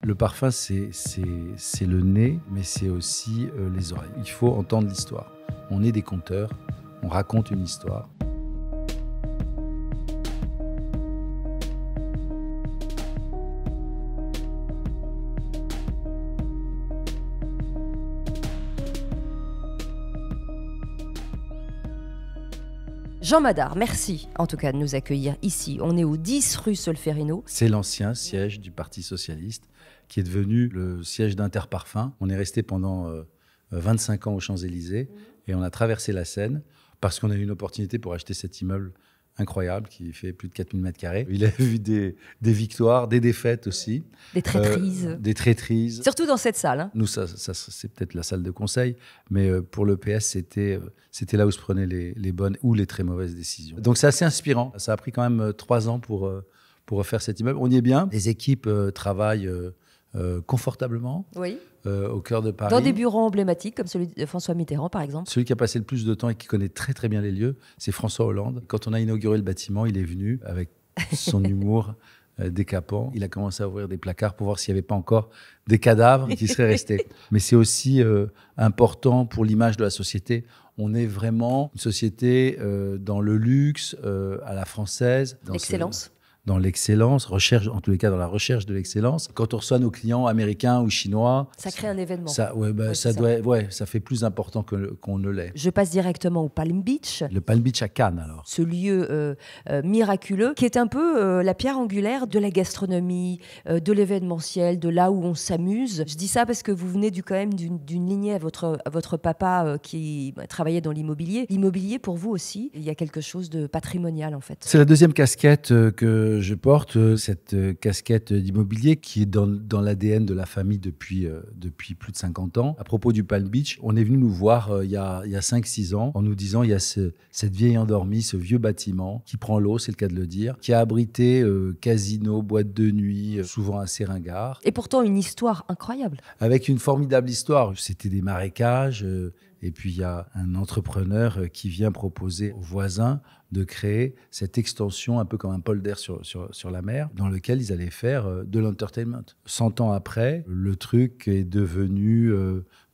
Le parfum, c'est le nez, mais c'est aussi les oreilles. Il faut entendre l'histoire. On est des conteurs, on raconte une histoire. Jean Madar, merci en tout cas de nous accueillir ici. On est au 10 rue Solferino. C'est l'ancien siège du Parti socialiste qui est devenu le siège d'Interparfums. On est resté pendant 25 ans aux Champs-Élysées et on a traversé la Seine parce qu'on a eu une opportunité pour acheter cet immeuble incroyable qui fait plus de 4000 mètres carrés. Il a vu des victoires, des défaites aussi. Des traîtrises. Des traîtrises. Surtout dans cette salle. Hein. Nous, ça c'est peut-être la salle de conseil, mais pour le PS, c'était là où se prenaient les bonnes ou les très mauvaises décisions. Donc c'est assez inspirant. Ça a pris quand même 3 ans pour refaire cet immeuble. On y est bien. Les équipes travaillent confortablement. Oui. Au cœur de Paris. Dans des bureaux emblématiques comme celui de François Mitterrand, par exemple. Celui qui a passé le plus de temps et qui connaît très très bien les lieux, c'est François Hollande. Quand on a inauguré le bâtiment, il est venu avec son humour décapant. Il a commencé à ouvrir des placards pour voir s'il n'y avait pas encore des cadavres qui seraient restés. Mais c'est aussi important pour l'image de la société. On est vraiment une société dans le luxe, à la française. L'excellence. Dans l'excellence, en tous les cas dans la recherche de l'excellence. Quand on reçoit nos clients américains ou chinois... Ça crée un événement. Ça fait plus important qu'on ne l'est. Je passe directement au Palm Beach. Le Palm Beach à Cannes, alors. Ce lieu miraculeux qui est un peu la pierre angulaire de la gastronomie, de l'événementiel, de là où on s'amuse. Je dis ça parce que vous venez quand même d'une lignée à votre papa qui travaillait dans l'immobilier. L'immobilier, pour vous aussi, il y a quelque chose de patrimonial, en fait. C'est la deuxième casquette que je porte, cette casquette d'immobilier qui est dans l'ADN de la famille depuis plus de 50 ans. À propos du Palm Beach, on est venu nous voir il y a 5-6 ans en nous disant il y a cette vieille endormie, ce vieux bâtiment qui prend l'eau, c'est le cas de le dire, qui a abrité casino, boîte de nuit, souvent assez ringard. Et pourtant une histoire incroyable. Avec une formidable histoire. C'était des marécages. Et puis, il y a un entrepreneur qui vient proposer aux voisins de créer cette extension un peu comme un polder sur la mer dans lequel ils allaient faire de l'entertainment. 100 ans après, le truc est devenu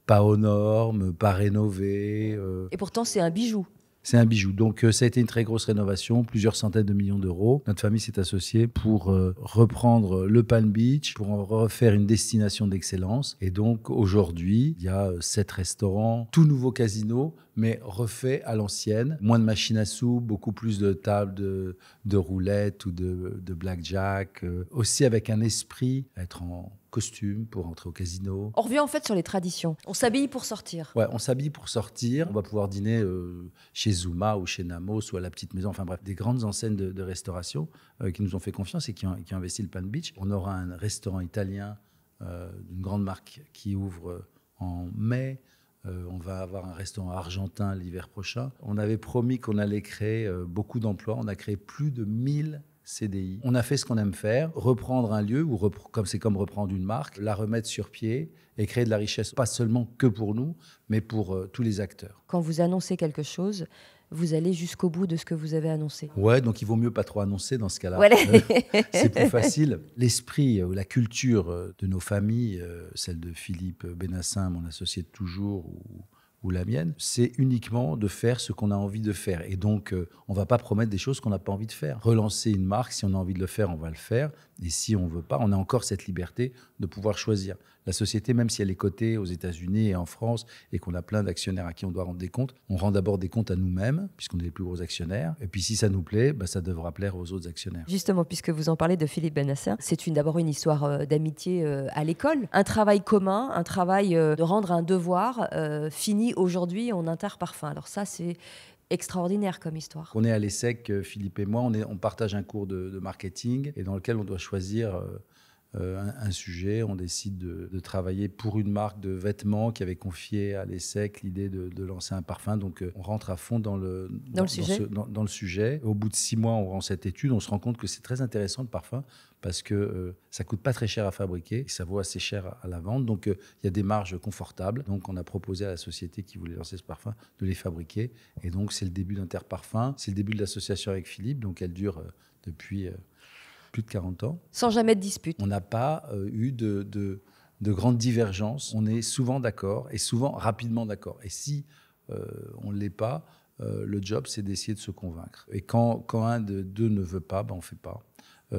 pas aux normes, pas rénové. Et pourtant, c'est un bijou. C'est un bijou. Donc, ça a été une très grosse rénovation, plusieurs centaines de millions d'euros. Notre famille s'est associée pour reprendre le Palm Beach, pour en refaire une destination d'excellence. Et donc, aujourd'hui, il y a 7 restaurants, tout nouveau casino, mais refait à l'ancienne. Moins de machines à sous, beaucoup plus de tables de roulette ou de blackjack. Aussi avec un esprit à être en costume pour entrer au casino. On revient en fait sur les traditions. On s'habille pour sortir. Ouais, on s'habille pour sortir. On va pouvoir dîner chez Zuma ou chez Namos ou à la Petite Maison. Enfin bref, des grandes enseignes de restauration qui nous ont fait confiance et qui ont investi le Palm Beach. On aura un restaurant italien d'une grande marque qui ouvre en mai. On va avoir un restaurant argentin l'hiver prochain. On avait promis qu'on allait créer beaucoup d'emplois. On a créé plus de 1000 CDI. On a fait ce qu'on aime faire, reprendre un lieu, c'est comme reprendre une marque, la remettre sur pied et créer de la richesse, pas seulement que pour nous, mais pour tous les acteurs. Quand vous annoncez quelque chose, vous allez jusqu'au bout de ce que vous avez annoncé. Ouais, donc il vaut mieux pas trop annoncer dans ce cas-là. Voilà. C'est plus facile. L'esprit, la culture de nos familles, celle de Philippe Benassin, mon associé de toujours, ou la mienne, c'est uniquement de faire ce qu'on a envie de faire. Et donc, on ne va pas promettre des choses qu'on n'a pas envie de faire. Relancer une marque, si on a envie de le faire, on va le faire. Et si on ne veut pas, on a encore cette liberté de pouvoir choisir. La société, même si elle est cotée aux États-Unis et en France, et qu'on a plein d'actionnaires à qui on doit rendre des comptes, on rend d'abord des comptes à nous-mêmes, puisqu'on est les plus gros actionnaires. Et puis, si ça nous plaît, ça devra plaire aux autres actionnaires. Justement, puisque vous en parlez de Philippe Benassin, c'est d'abord une histoire d'amitié à l'école. Un travail commun, un travail de rendre un devoir fini aujourd'hui en Interparfums. Alors ça, c'est extraordinaire comme histoire. On est à l'ESSEC, Philippe et moi, on partage un cours de marketing et dans lequel on doit choisir un sujet. On décide de travailler pour une marque de vêtements qui avait confié à l'ESSEC l'idée de lancer un parfum. Donc, on rentre à fond dans le sujet. Au bout de 6 mois, on rend cette étude. On se rend compte que c'est très intéressant le parfum parce que ça coûte pas très cher à fabriquer et ça vaut assez cher à la vente. Donc, il y a des marges confortables. Donc, on a proposé à la société qui voulait lancer ce parfum de les fabriquer. Et donc, c'est le début d'Interparfums. C'est le début de l'association avec Philippe. Donc, elle dure depuis plus de 40 ans. Sans jamais de dispute. On n'a pas eu de grandes divergences. On est souvent d'accord et souvent rapidement d'accord. Et si on ne l'est pas, le job, c'est d'essayer de se convaincre. Et quand un de deux ne veut pas, on ne fait pas.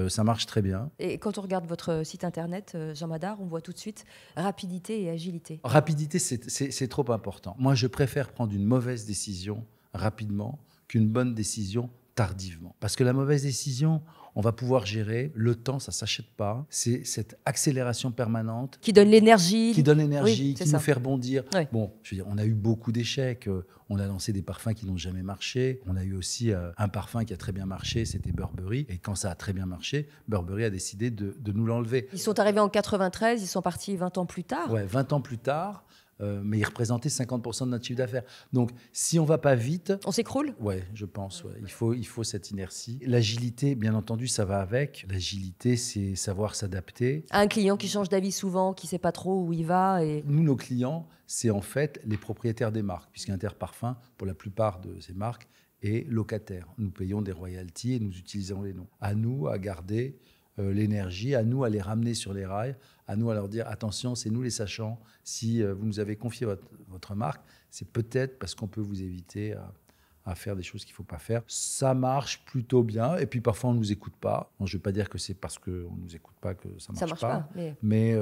Ça marche très bien. Et quand on regarde votre site internet, Jean Madar, on voit tout de suite rapidité et agilité. Rapidité, c'est trop important. Moi, je préfère prendre une mauvaise décision rapidement qu'une bonne décision tardivement. Parce que la mauvaise décision, on va pouvoir gérer. Le temps, ça ne s'achète pas. C'est cette accélération permanente. Qui donne l'énergie. Qui donne l'énergie, oui, qui nous fait rebondir. Oui. Bon, je veux dire, on a eu beaucoup d'échecs. On a lancé des parfums qui n'ont jamais marché. On a eu aussi un parfum qui a très bien marché, c'était Burberry. Et quand ça a très bien marché, Burberry a décidé de nous l'enlever. Ils sont arrivés en 93, ils sont partis 20 ans plus tard. Ouais, 20 ans plus tard. Mais ils représentaient 50% de notre chiffre d'affaires. Donc, si on ne va pas vite... On s'écroule ? Oui, je pense. Ouais. Il faut cette inertie. L'agilité, bien entendu, ça va avec. L'agilité, c'est savoir s'adapter. Un client qui change d'avis souvent, qui ne sait pas trop où il va. Et... Nous, nos clients, c'est en fait les propriétaires des marques, puisqu'Interparfums, pour la plupart de ces marques, est locataire. Nous payons des royalties et nous utilisons les noms. À nous à garder l'énergie, à nous à les ramener sur les rails, à nous à leur dire attention, c'est nous les sachants. Si vous nous avez confié votre marque, c'est peut-être parce qu'on peut vous éviter à faire des choses qu'il ne faut pas faire. Ça marche plutôt bien. Et puis parfois, on ne nous écoute pas. Bon, je ne veux pas dire que c'est parce qu'on ne nous écoute pas que ça ne marche pas. Mais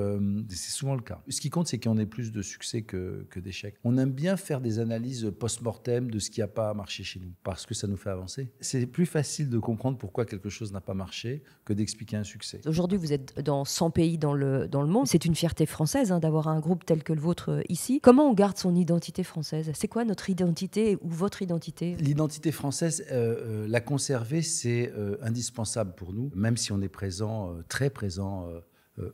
c'est souvent le cas. Ce qui compte, c'est qu'on ait plus de succès que d'échecs. On aime bien faire des analyses post-mortem de ce qui n'a pas marché chez nous, parce que ça nous fait avancer. C'est plus facile de comprendre pourquoi quelque chose n'a pas marché que d'expliquer un succès. Aujourd'hui, vous êtes dans 100 pays dans le monde. C'est une fierté française d'avoir un groupe tel que le vôtre ici. Comment on garde son identité française ? C'est quoi notre identité ou votre identité ? L'identité française, la conserver, c'est indispensable pour nous, même si on est présent, très présent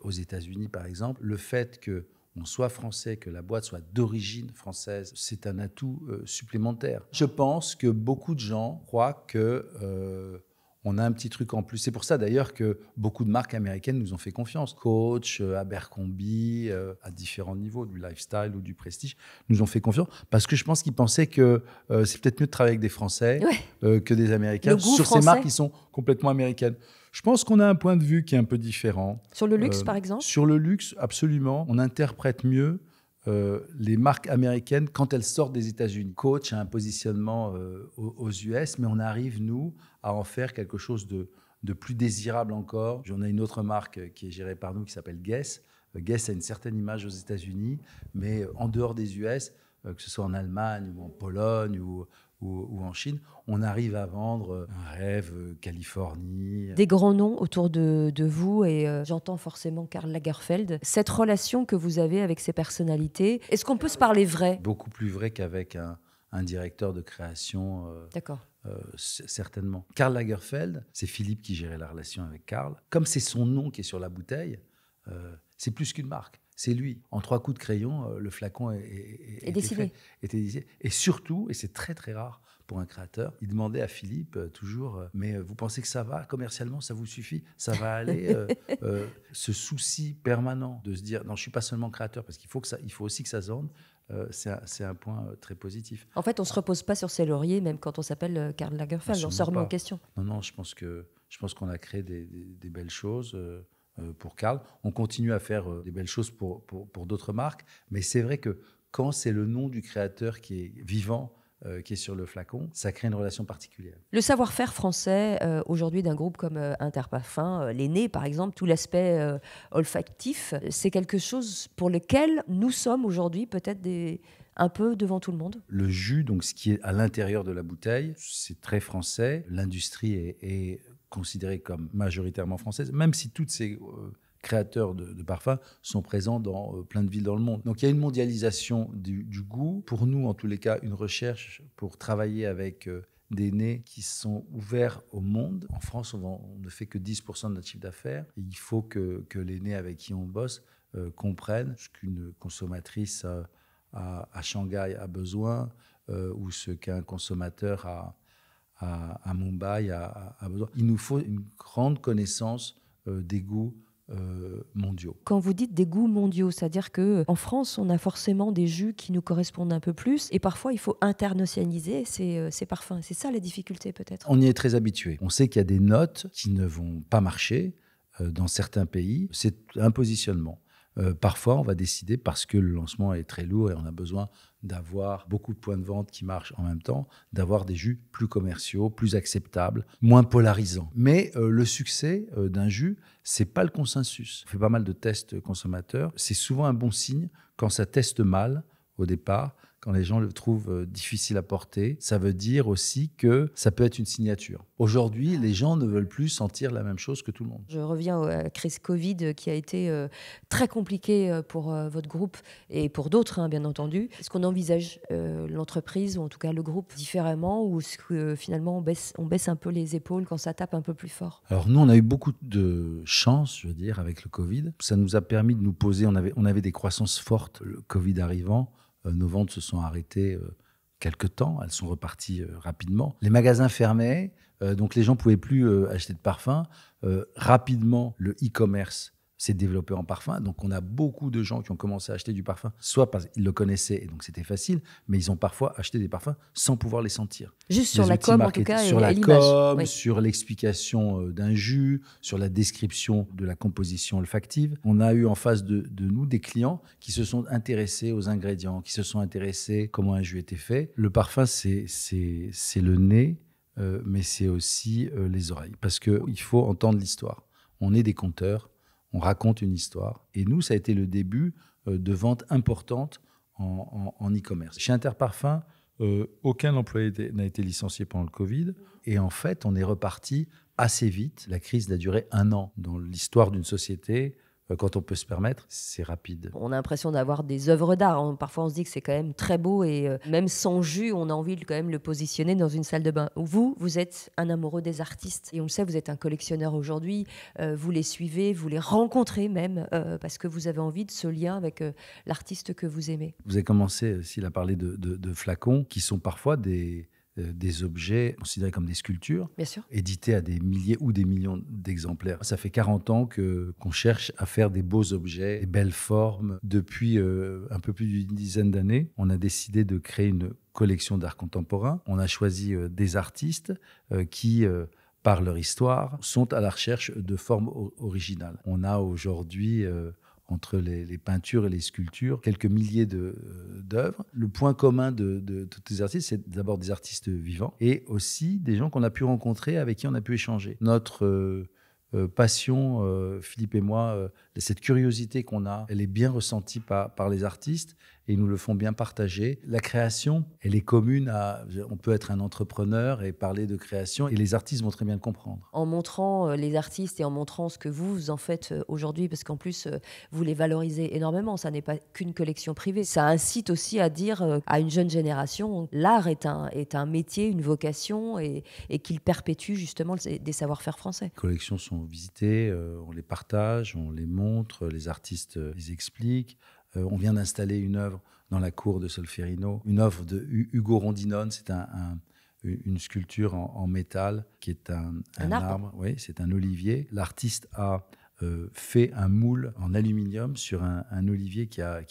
aux États-Unis, par exemple. Le fait qu'on soit français, que la boîte soit d'origine française, c'est un atout supplémentaire. Je pense que beaucoup de gens croient que... on a un petit truc en plus. C'est pour ça d'ailleurs que beaucoup de marques américaines nous ont fait confiance. Coach, Abercrombie, à différents niveaux, du lifestyle ou du prestige, nous ont fait confiance parce que je pense qu'ils pensaient que c'est peut-être mieux de travailler avec des Français que des Américains sur français. ces marques qui sont complètement américaines. Je pense qu'on a un point de vue qui est un peu différent. Sur le luxe, par exemple ? Sur le luxe, absolument. On interprète mieux les marques américaines quand elles sortent des États-Unis. Coach a un positionnement aux US, mais on arrive, nous, à en faire quelque chose de plus désirable encore. J'en ai une autre marque qui est gérée par nous qui s'appelle Guess. Guess a une certaine image aux États-Unis, mais en dehors des US, que ce soit en Allemagne ou en Pologne ou en Chine, on arrive à vendre un rêve, Californie. Des grands noms autour de vous, et j'entends forcément Karl Lagerfeld. Cette relation que vous avez avec ces personnalités, est-ce qu'on peut se parler vrai ? Beaucoup plus vrai qu'avec un directeur de création. D'accord. Certainement. Karl Lagerfeld, c'est Philippe qui gérait la relation avec Karl. Comme c'est son nom qui est sur la bouteille, c'est plus qu'une marque. C'est lui. En 3 coups de crayon, le flacon était décidé. Et surtout, et c'est très très rare pour un créateur, il demandait à Philippe toujours « Mais vous pensez que ça va commercialement, ça vous suffit ? Ça va aller ?» Ce souci permanent de se dire « Non, je ne suis pas seulement créateur, parce qu'il faut aussi que ça se vende. » C'est un point très positif. En fait, on ne se repose pas sur ses lauriers, même quand on s'appelle Karl Lagerfeld. On se remet en question. Non, je pense qu'on a créé des belles choses pour Karl. On continue à faire des belles choses pour d'autres marques, mais c'est vrai que quand c'est le nom du créateur qui est vivant, qui est sur le flacon, ça crée une relation particulière. Le savoir-faire français, aujourd'hui, d'un groupe comme Interparfums, l'aîné, par exemple, tout l'aspect olfactif, c'est quelque chose pour lequel nous sommes aujourd'hui peut-être un peu devant tout le monde. Le jus, donc ce qui est à l'intérieur de la bouteille, c'est très français. L'industrie est considérée comme majoritairement française, même si toutes ces créateurs de parfums sont présents dans plein de villes dans le monde. Donc il y a une mondialisation du goût. Pour nous, en tous les cas, une recherche pour travailler avec des nez qui sont ouverts au monde. En France, on ne fait que 10% de notre chiffre d'affaires. Et il faut que les nez avec qui on bosse comprennent ce qu'une consommatrice à Shanghai a besoin ou ce qu'un consommateur à Mumbai a besoin. Il nous faut une grande connaissance des goûts mondiaux. Quand vous dites des goûts mondiaux, c'est-à-dire qu'en France, on a forcément des jus qui nous correspondent un peu plus et parfois il faut internationaliser ces parfums. C'est ça la difficulté peut-être. On y est très habitué. On sait qu'il y a des notes qui ne vont pas marcher dans certains pays. C'est un positionnement. Parfois, on va décider, parce que le lancement est très lourd et on a besoin d'avoir beaucoup de points de vente qui marchent en même temps, d'avoir des jus plus commerciaux, plus acceptables, moins polarisants. Mais le succès d'un jus, c'est pas le consensus. On fait pas mal de tests consommateurs. C'est souvent un bon signe quand ça teste mal au départ, quand les gens le trouvent difficile à porter. Ça veut dire aussi que ça peut être une signature. Aujourd'hui, les gens ne veulent plus sentir la même chose que tout le monde. Je reviens à la crise Covid qui a été très compliquée pour votre groupe et pour d'autres, bien entendu. Est-ce qu'on envisage l'entreprise, ou en tout cas le groupe, différemment, ou est-ce que finalement on baisse un peu les épaules quand ça tape un peu plus fort? Alors nous, on a eu beaucoup de chance, je veux dire, avec le Covid. Ça nous a permis de nous poser, on avait des croissances fortes. Le Covid arrivant, nos ventes se sont arrêtées quelque temps, elles sont reparties rapidement. Les magasins fermaient, donc les gens ne pouvaient plus acheter de parfums. Rapidement, le e-commerce s'est développé en parfum. Donc, on a beaucoup de gens qui ont commencé à acheter du parfum, soit parce qu'ils le connaissaient et donc c'était facile, mais ils ont parfois acheté des parfums sans pouvoir les sentir. Juste sur la com, en tout cas, sur la l'image. Com, Oui. sur l'explication d'un jus, sur la description de la composition olfactive. On a eu en face de nous des clients qui se sont intéressés aux ingrédients, qui se sont intéressés comment un jus était fait. Le parfum, c'est le nez, mais c'est aussi les oreilles, parce qu'il faut entendre l'histoire. On est des conteurs. On raconte une histoire. Et nous, ça a été le début de ventes importantes en e-commerce. Chez Interparfums, aucun employé n'a été licencié pendant le Covid. Et en fait, on est reparti assez vite. La crise a duré 1 an. Dans l'histoire d'une société, quand on peut se permettre, c'est rapide. On a l'impression d'avoir des œuvres d'art. Parfois, on se dit que c'est quand même très beau et même sans jus, on a envie de quand même le positionner dans une salle de bain. Vous êtes un amoureux des artistes et on le sait, vous êtes un collectionneur aujourd'hui. Vous les suivez, vous les rencontrez même parce que vous avez envie de ce lien avec l'artiste que vous aimez. Vous avez commencé, Cécile, à parler de flacons qui sont parfois des objets considérés comme des sculptures, bien sûr, édités à des milliers ou des millions d'exemplaires. Ça fait 40 ans qu'on cherche à faire des beaux objets, des belles formes. Depuis un peu plus d'une dizaine d'années, on a décidé de créer une collection d'art contemporain. On a choisi des artistes qui, par leur histoire, sont à la recherche de formes originales. On a aujourd'hui entre les peintures et les sculptures, quelques milliers d'œuvres. Le point commun de tous les artistes, c'est d'abord des artistes vivants et aussi des gens qu'on a pu rencontrer, avec qui on a pu échanger. Notre passion, Philippe et moi, cette curiosité qu'on a, elle est bien ressentie par les artistes et ils nous le font bien partager. La création, elle est commune on peut être un entrepreneur et parler de création et les artistes vont très bien le comprendre. En montrant les artistes et en montrant ce que vous en faites aujourd'hui, parce qu'en plus, vous les valorisez énormément. Ça n'est pas qu'une collection privée. Ça incite aussi à dire à une jeune génération, l'art est un métier, une vocation et qu'il perpétue justement des savoir-faire français. Les collections sont visitées, on les partage, on les montre, les artistes les expliquent. On vient d'installer une œuvre dans la cour de Solferino, une œuvre de Ugo Rondinone. C'est une sculpture en métal qui est un arbre. Oui, c'est un olivier. L'artiste a fait un moule en aluminium sur un olivier qui a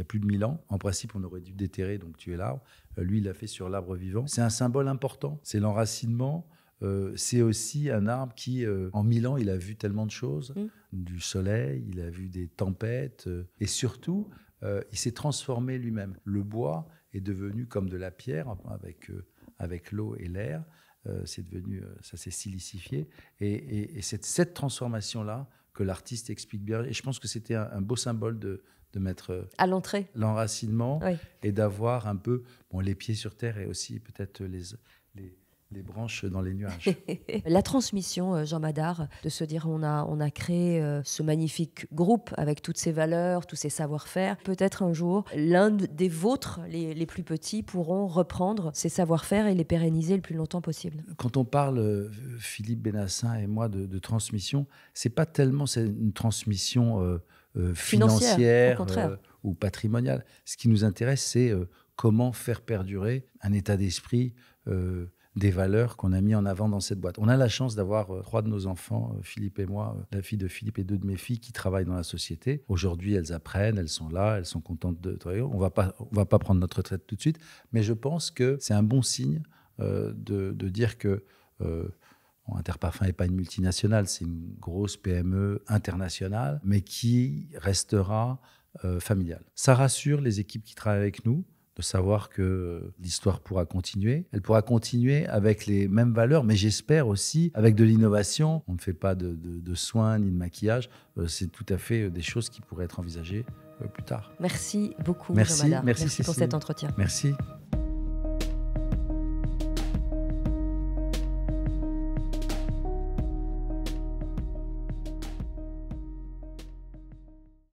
plus de 1000 ans. En principe, on aurait dû déterrer, donc tuer l'arbre. Lui, il l'a fait sur l'arbre vivant. C'est un symbole important. C'est l'enracinement. C'est aussi un arbre qui, en 1000 ans, il a vu tellement de choses, du soleil, il a vu des tempêtes, et surtout, il s'est transformé lui-même. Le bois est devenu comme de la pierre, avec l'eau et l'air, c'est devenu, ça s'est silicifié, et c'est cette transformation-là que l'artiste explique bien, et je pense que c'était un beau symbole de mettre à l'entrée l'enracinement, oui. Et d'avoir un peu les pieds sur terre et aussi peut-être les branches dans les nuages. La transmission, Jean Madar, de se dire on a créé ce magnifique groupe avec toutes ses valeurs, tous ses savoir-faire. Peut-être un jour, l'un des vôtres, les plus petits, pourront reprendre ces savoir-faire et les pérenniser le plus longtemps possible. Quand on parle, Philippe Benassin et moi, de transmission, c'est pas tellement une transmission financière au contraire. Ou patrimoniale. Ce qui nous intéresse, c'est comment faire perdurer un état d'esprit des valeurs qu'on a mis en avant dans cette boîte. On a la chance d'avoir 3 de nos enfants, Philippe et moi, la fille de Philippe et 2 de mes filles, qui travaillent dans la société. Aujourd'hui, elles apprennent, elles sont là, elles sont contentes de travailler. On va pas prendre notre retraite tout de suite, mais je pense que c'est un bon signe de dire que Interparfums n'est pas une multinationale, c'est une grosse PME internationale, mais qui restera familiale. Ça rassure les équipes qui travaillent avec nous, de savoir que l'histoire pourra continuer. Elle pourra continuer avec les mêmes valeurs, mais j'espère aussi avec de l'innovation. On ne fait pas de soins ni de maquillage. C'est tout à fait des choses qui pourraient être envisagées plus tard. Merci beaucoup, merci, Jean Madar. Merci pour cet entretien. Merci.